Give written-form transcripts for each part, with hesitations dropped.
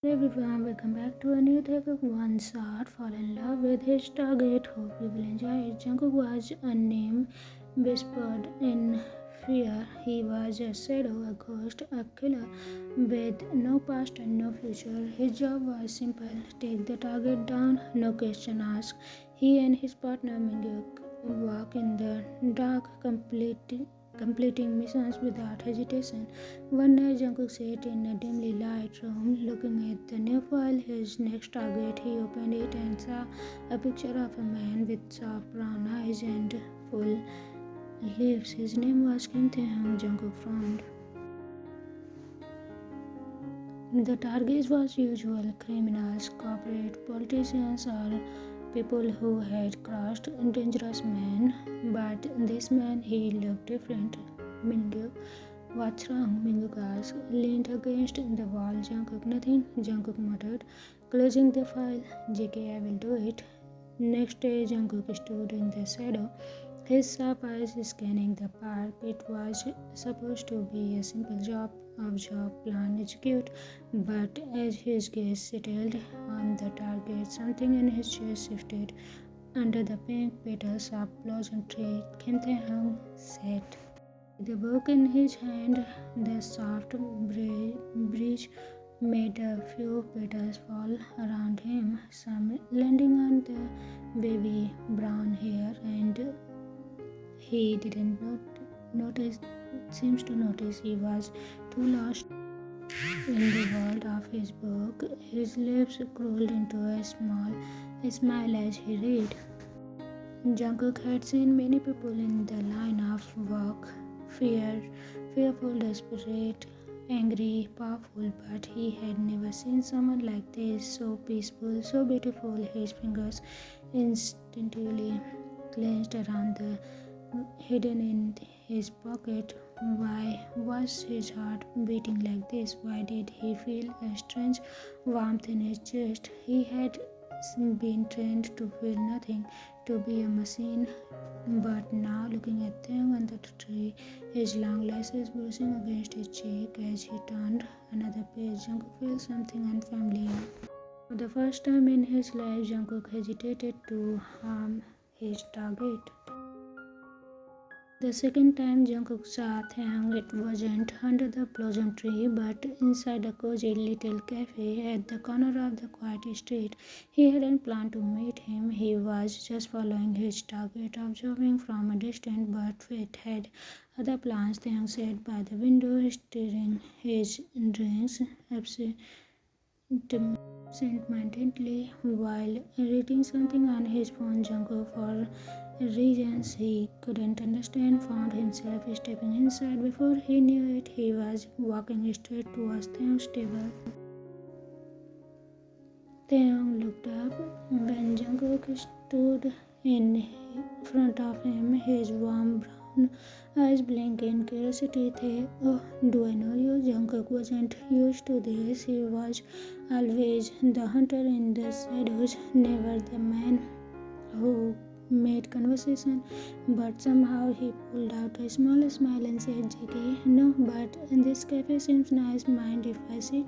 Hello everyone, welcome back to a new Taekook. Once Art fall in love with his target. Hope you will enjoy it. Jungkook was a name whispered in fear. He was a shadow, a ghost, a killer with no past and no future. His job was simple: take the target down, no question asked. He and his partner Mingyuk walk in the dark, completing missions without hesitation. One night, Jungkook sat in a dimly lit room, looking at the new file. His next target. He opened it and saw a picture of a man with soft brown eyes and full lips. His name was Kim Taehyung. Jungkook frowned. The targets was usual criminals, corporate politicians, or people who had crossed dangerous men. But this man, he looked different. Mingyu, what's wrong? Mingyu asked, leaned against the wall. Jungkook, nothing. Jungkook muttered, closing the file. JK, I will do it. Next day, Jungkook stood in the shadow, his sharp eyes scanning the park. It was supposed to be a simple job plan execute, but as his gaze settled on the target, something in his chest shifted. Under the pink petals of blossom tree, Kim Tae-hung sat. The book in his hand, the soft breeze made a few petals fall around him, some landing on the baby brown hair, and he didn't notice. Seems to notice he was too lost in the world of his book. His lips curled into a smile as he read. Jungkook had seen many people in the line of work, fearful, desperate, angry, powerful, but he had never seen someone like this, so peaceful, so beautiful. His fingers instinctively clenched around the hidden in his pocket. Why was his heart beating like this? Why did he feel a strange warmth in his chest? He had been trained to feel nothing, to be a machine. But now, looking at them under the tree, his long lashes brushing against his cheek as he turned another page, Jungkook felt something unfamiliar. For the first time in his life, Jungkook hesitated to harm his target. The second time Jungkook saw Taehyung, it wasn't under the blossom tree, but inside a cozy little cafe at the corner of the quiet street. He hadn't planned to meet him. He was just following his target, observing from a distance, but fate had other plans. Taehyung sat by the window, stirring his drinks absent-mindedly while reading something on his phone. Jungkook, for reasons he couldn't understand, found himself stepping inside. Before he knew it, he was walking straight towards Taehyung's table. Taehyung looked up when Jungkook stood in front of him, his warm brown eyes blinking curiosity. Oh, do I know you? Jungkook wasn't used to this. He was always the hunter in the shadows, never the man who made conversation, but somehow he pulled out a small smile and said, JK, no, but this cafe seems nice. Mind if I sit?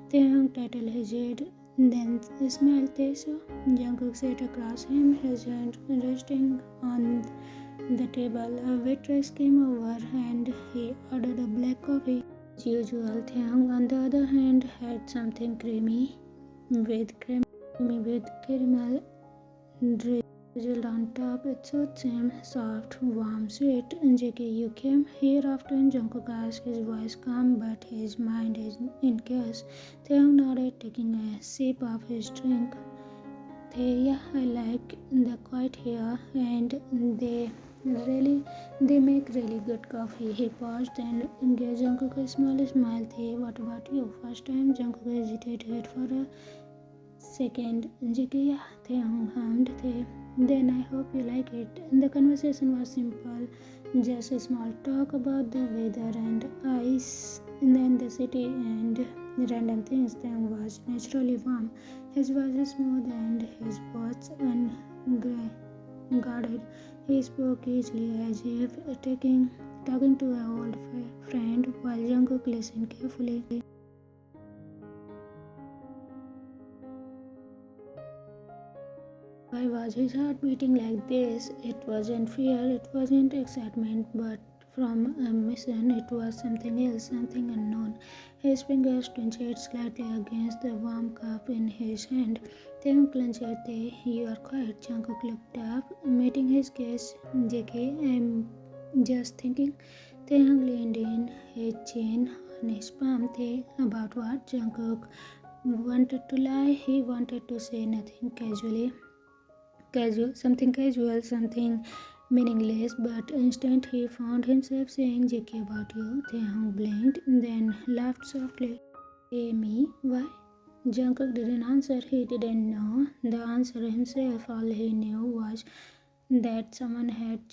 Taehyung tattled his head, then smiled. Tae-so? Jungkook sat across him, his hand resting on the table. A waitress came over and he ordered a black coffee. As usual, Taehyung, on the other hand, had something creamy with caramel drizzled on top. It suits him, soft, warm, sweet. JK, you came here often? Jungkook asked, his voice calm, but his mind is in chaos. Taehyung nodded, taking a sip of his drink. Yeah, I like the quiet here, and they make really good coffee. He paused and gave Jungkook a small smile. What about you? First time? Jungkook hesitated for a second. JK, yeah, Taehyung hummed. Then I hope you like it. The conversation was simple, just a small talk about the weather and ice, and then the city and random things. Taehyung was naturally warm. His voice is smooth and his words unguarded. He spoke easily as if talking to an old friend, while Jungkook listened carefully. Why was his heart beating like this? It wasn't fear, it wasn't excitement, but from a mission, it was something else, something unknown. His fingers clenched slightly against the warm cup in his hand. Taehyung clenched it. You are quiet. Jungkook looked up, meeting his gaze. JK, I'm just thinking. Taehyung leaned in, his chin on his palm. About what? Jungkook wanted to lie. He wanted to say nothing casual, something meaningless, but instant he found himself saying JK about you. Taehyung blinked, then laughed softly. Hey me, why? Jungkook didn't answer, he didn't know the answer himself. All he knew was that something had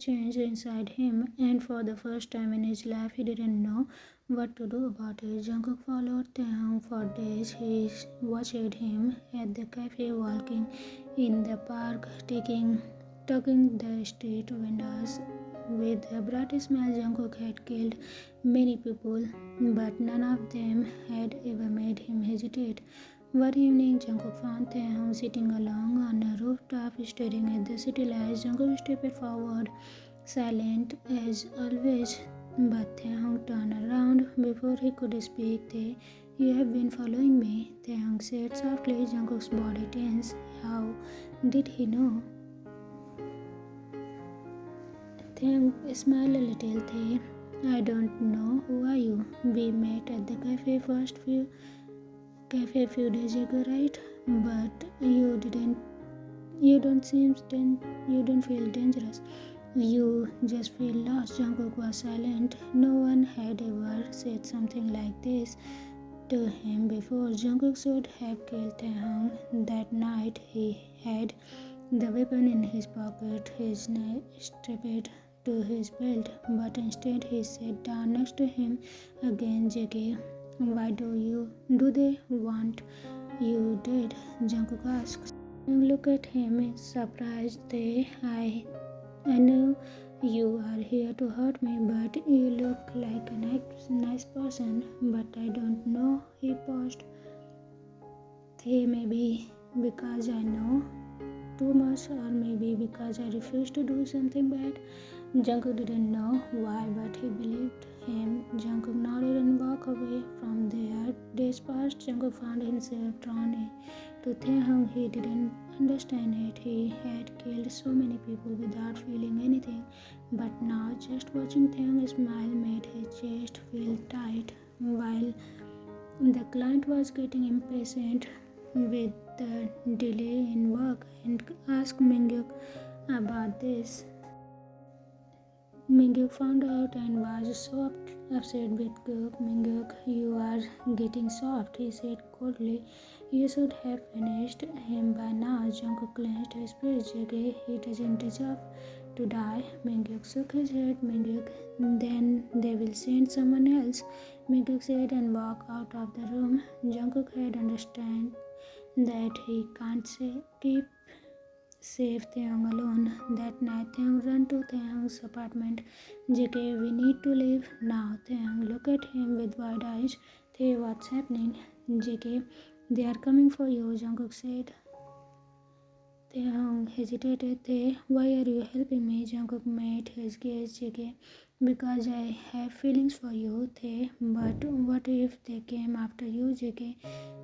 changed inside him, and for the first time in his life, he didn't know what to do about it. Jungkook followed Taehyung for days. He watched him at the cafe, walking in the park, talking the street vendors. With a bright smile, Jungkook had killed many people, but none of them had ever made him hesitate. One evening, Jungkook found Taehyung sitting alone on a rooftop, staring at the city lights. Jungkook stepped forward, silent as always, but Taehyung turned around before he could speak. You have been following me, Taehyung said softly. Jungkook's body tensed. How did he know? Taehyung smiled a little. I don't know. Who are you? We met at the cafe a few days ago, right? But you don't feel dangerous. You just feel lost. Jungkook was silent. No one had ever said something like this to him before. Jungkook should have killed Taehyung that night. He had the weapon in his pocket. His knife strapped to his belt, but instead he sat down next to him again. JK, why do they want you dead? Jungkook asked. Look at him, surprised. I know you are here to hurt me, but you look like a nice person. But I don't know. He paused. Maybe because I know too much, or maybe because I refuse to do something bad. Jungkook didn't know why, but he believed him. Jungkook nodded and walked away from there. Days passed. Jungkook found himself drawn to Taehyung. He didn't understand it. He had killed so many people without feeling anything, but now just watching Taehyung smile made his chest feel tight. While the client was getting impatient with the delay in work and asked Mingyuk about this. Mingyuk found out and was so upset with Cook. Mingyuk, you are getting soft, he said coldly. You should have finished him by now. Jungkook clenched his fist. JK, he doesn't deserve to die. Mingyuk shook his head. Mingyuk, then they will send someone else. Mingyuk said and walked out of the room. Jungkook had understood that he can't keep safe Taehyung alone. That night, Taehyung ran to Taehyung's apartment. JK, we need to leave now. Taehyung looked at him with wide eyes. What's happening? JK, they are coming for you, Jungkook said. Taehyung hesitated. Why are you helping me? Jungkook made his gaze. JK, because I have feelings for you. But what if they came after you, JK?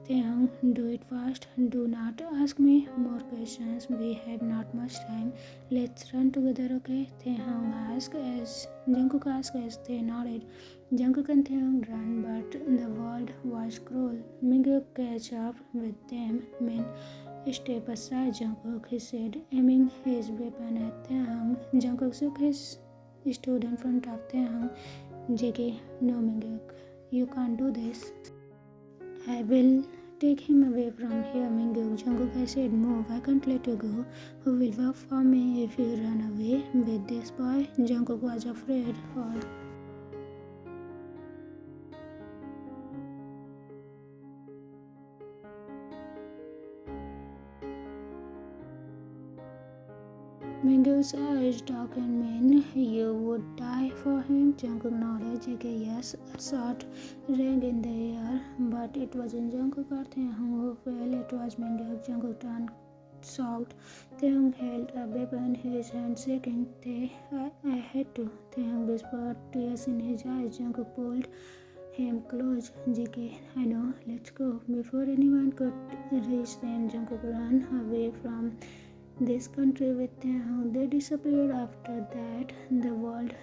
Taehyung, do it fast. Do not ask me more questions. We have not much time. Let's run together, okay? Taehyung asked as Jungkook asked as they nodded. Jungkook and Taehyung ran, but the world was cruel. Mingyuk catch up with them. Step aside, Jungkook, he said, aiming his weapon at Taehyung. Jungkook stood in front of Taehyung. JK, no Mingyuk, you can't do this. I will take him away from here, Mingyuk. Jungkook, I said, move. I can't let you go. Who will work for me if you run away with this boy? Jungkook was afraid for Mingyu's eyes darkened. Mean you would die for him? Jungkook nodded. JK, yes. A shot rang in the air, but it wasn't Jungkook or Taehyung who fell. It was Mingyu. Jungkook turned shocked. Taehyung held a weapon, his hand shaking. I had to. Taehyung whispered, tears in his eyes. Jungkook pulled him close. JK, I know. Let's go. Before anyone could reach them, Jungkook ran away from this country with Taehyung. They disappeared. After that, the world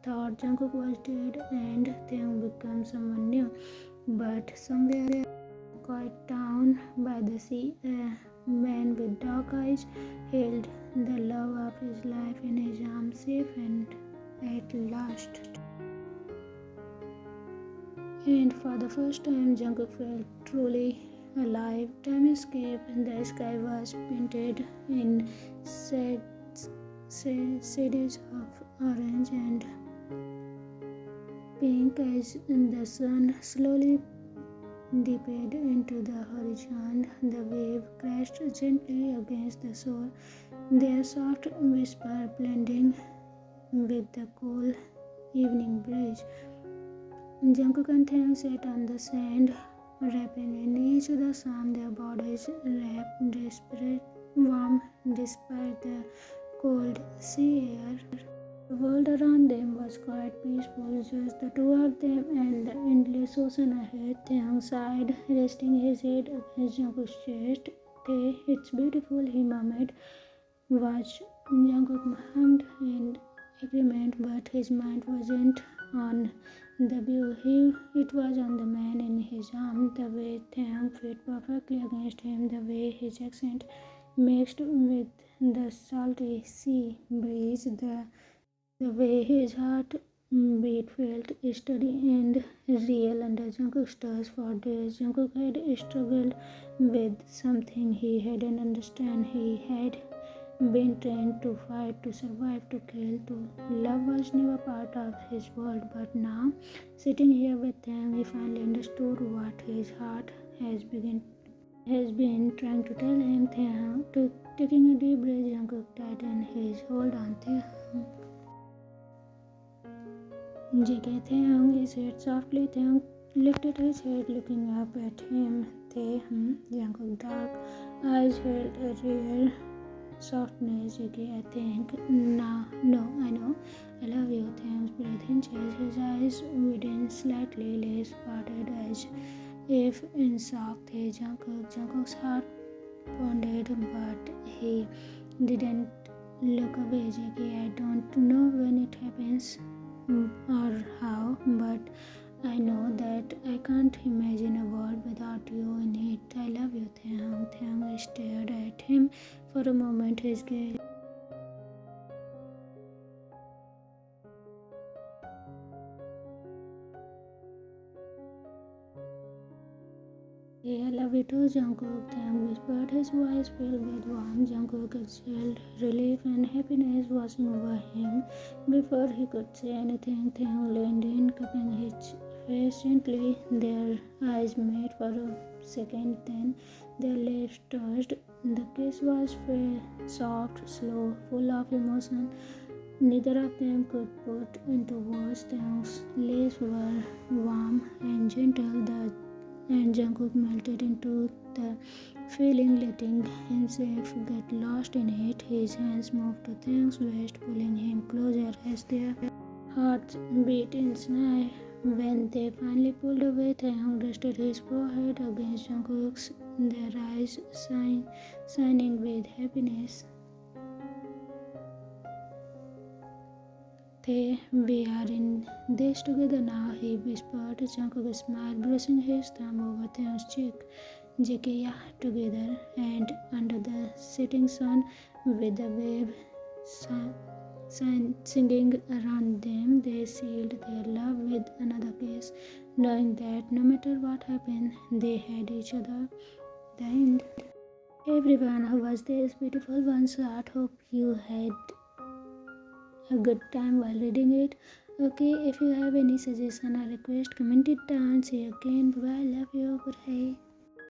thought Jungkook was dead and Taehyung became someone new. But somewhere quiet town by the sea, a man with dark eyes held the love of his life in his arms, safe and at last. And for the first time, Jungkook felt truly alive. Time escaped, and the sky was painted in shades of orange and pink as the sun slowly dipped into the horizon. The wave crashed gently against the shore, their soft whisper blending with the cool evening breeze. Jungkook and Taehyung sat on the sand, wrapping in each other's arms, their bodies wrapped desperate warm despite the cold sea air. The world around them was quite peaceful, just the two of them and the endless ocean ahead. Taehyung sighed, resting his head against Jungkook's chest. Tae, it's beautiful, he murmured. Watch. Jungkook hummed in agreement, but his mind wasn't on the view. It was on the man in his arms, the way Taehyung fit perfectly against him, the way his accent mixed with the salty sea breeze, the way his heart beat felt steady and real under Jungkook's touch. For days, Jungkook had struggled with something he hadn't understand. He had been trained to fight, to survive, to kill, to love was never part of his world. But now, sitting here with them, he finally understood what his heart has been trying to tell him. Taking a deep breath, Jungkook tightened his hold on Taehyung. JK, Taehyung, he said softly. Taehyung lifted his head, looking up at him. Jungkook dark eyes held a rare softness. JK, I think. No, I know. I love you. Taehyung's breath hinges. His eyes widened slightly, lips parted as if in shock. Jungkook's heart pounded, but he didn't look away. JK, I don't know when it happens or how, but I know that I can't imagine a world without you in it. I love you, Taehyung. Taehyung stared at him for a moment, his gaze. I love you too, Jungkook. Taehyung whispered, his voice filled with warmth. Jungkook exhaled relief and happiness washing over him. Before he could say anything, Taehyung leaned in, cupping his face gently. Their eyes met for a second, then their lips touched. The kiss was soft, slow, full of emotion. Neither of them could put into words. Taehyung's lips were warm and gentle, and Jungkook melted into the feeling, letting himself get lost in it. His hands moved to Taehyung's waist, pulling him closer as their hearts beat in sync. When they finally pulled away, Taehyung rested his forehead against Jungkook's, their eyes shining with happiness. We are in this together now, he whispered. Jungkook smiled, brushing his thumb over Taehyung's cheek. JK, yeah, together. And under the setting sun, with the wave singing around them, they sealed their love with another kiss, knowing that no matter what happened, they had each other. The end. Hey everyone, how was this beautiful one shot? Hope you had a good time while reading it. Okay, if you have any suggestion or request, comment it down. See you again. Bye. Love you. Goodbye.